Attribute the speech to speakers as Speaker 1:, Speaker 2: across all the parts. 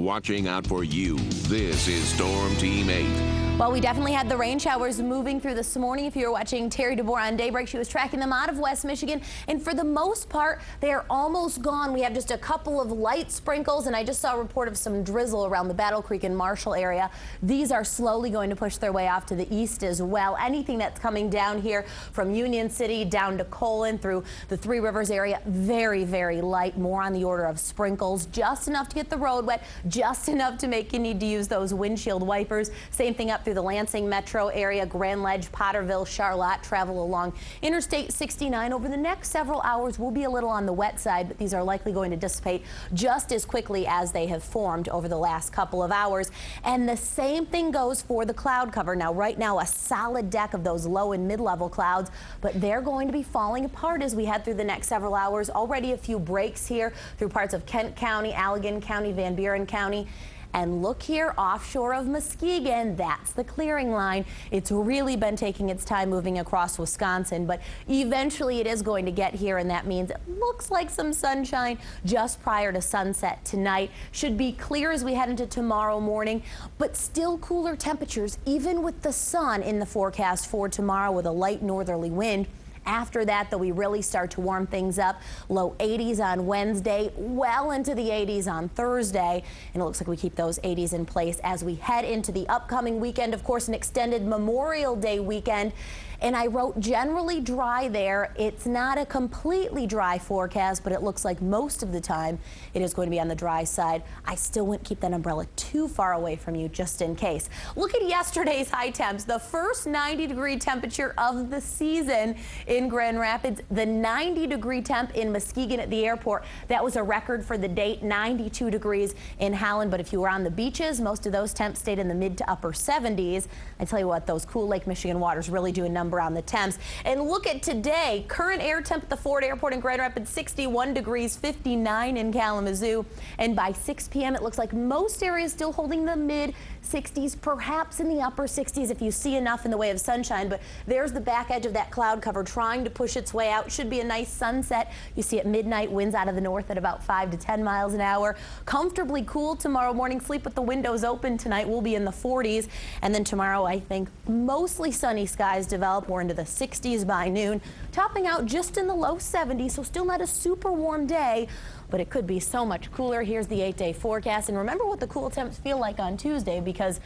Speaker 1: watching out for you. This is Storm Team 8.
Speaker 2: Well, we definitely had the rain showers moving through this morning. If you were watching Terry DeBoer on Daybreak, she was tracking them out of West Michigan. And for the most part, they are almost gone. We have just a couple of light sprinkles, and I just saw a report of some drizzle around the Battle Creek and Marshall area. These are slowly going to push their way off to the east as well. Anything that's coming down here from Union City down to Colon through the Three Rivers area, very, very light, more on the order of sprinkles, just enough to get the road wet, just enough to make you need to use those windshield wipers. Same thing up through the Lansing metro area, Grand Ledge, Potterville, Charlotte. Travel along Interstate 69 over the next several hours will be a little on the wet side, but these are likely going to dissipate just as quickly as they have formed over the last couple of hours. And the same thing goes for the cloud cover. Now, right now, a solid deck of those low and mid-level clouds, but they're going to be falling apart as we head through the next several hours. Already a few breaks here through parts of Kent County, Allegan County, Van Buren County. And look here, offshore of Muskegon, that's the clearing line. It's really been taking its time moving across Wisconsin, but eventually it is going to get here, and that means it looks like some sunshine just prior to sunset tonight. Should be clear as we head into tomorrow morning, but still cooler temperatures, even with the sun in the forecast for tomorrow with a light northerly wind. After that, though, we really start to warm things up. Low 80s on Wednesday, well into the 80s on Thursday. And it looks like we keep those 80s in place as we head into the upcoming weekend. Of course, an extended Memorial Day weekend. And I wrote generally dry there. It's not a completely dry forecast, but it looks like most of the time it is going to be on the dry side. I still wouldn't keep that umbrella too far away from you just in case. Look at yesterday's high temps. The first 90-degree temperature of the season in Grand Rapids. The 90-degree temp in Muskegon at the airport. That was a record for the date, 92 degrees in Howland. But if you were on the beaches, most of those temps stayed in the mid to upper 70s. I tell you what, those cool Lake Michigan waters really do a number on the temps. And look at today, current air temp at the Ford Airport in Grand Rapids, 61 degrees, 59 in Kalamazoo. And by 6 p.m. it looks like most areas still holding the mid 60s, perhaps in the upper 60s if you see enough in the way of sunshine. But there's the back edge of that cloud cover trying to push its way out. Should be a nice sunset. You see at midnight, winds out of the north at about 5 to 10 miles an hour. Comfortably cool tomorrow morning. Sleep with the windows open tonight. We'll be in the 40s. And then tomorrow, I think mostly sunny skies develop. We're into the 60s by noon, topping out just in the low 70s. So still not a super warm day, but it could be so much cooler. Here's the 8-day forecast. And remember what the cool temps feel like on Tuesday, because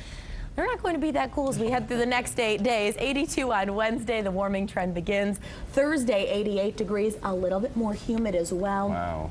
Speaker 2: they're not going to be that cool as we head through the next 8 days. 82 on Wednesday, the warming trend begins. Thursday, 88 degrees, a little bit more humid as well.
Speaker 3: Wow.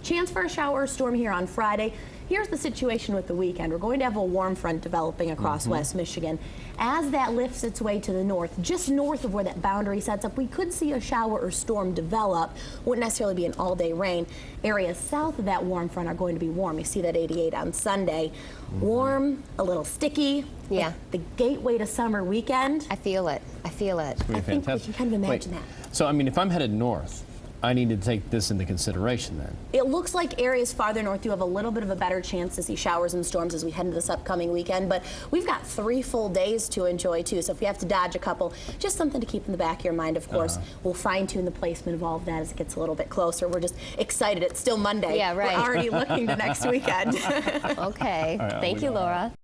Speaker 2: Chance for a shower or storm here on Friday. Here's the situation with the weekend. We're going to have a warm front developing across West Michigan. As that lifts its way to the north, just north of where that boundary sets up, we could see a shower or storm develop. Wouldn't necessarily be an all-day rain. Areas south of that warm front are going to be warm. You see that 88 on Sunday. Warm, a little sticky.
Speaker 4: Yeah.
Speaker 2: The gateway to summer weekend.
Speaker 4: I feel it. I feel it.
Speaker 2: I think we can kind of imagine that.
Speaker 3: So, I mean, if I'm headed north, I need to take this into consideration then.
Speaker 2: It looks like areas farther north, you have a little bit of a better chance to see showers and storms as we head into this upcoming weekend. But we've got 3 full days to enjoy, too. So if we have to dodge a couple, just something to keep in the back of your mind, of course. We'll fine-tune the placement of all of that as it gets a little bit closer. We're just excited. It's still Monday.
Speaker 4: Yeah, right.
Speaker 2: We're already looking to next weekend.
Speaker 4: Okay.
Speaker 3: Right,
Speaker 4: Thank you, Laura.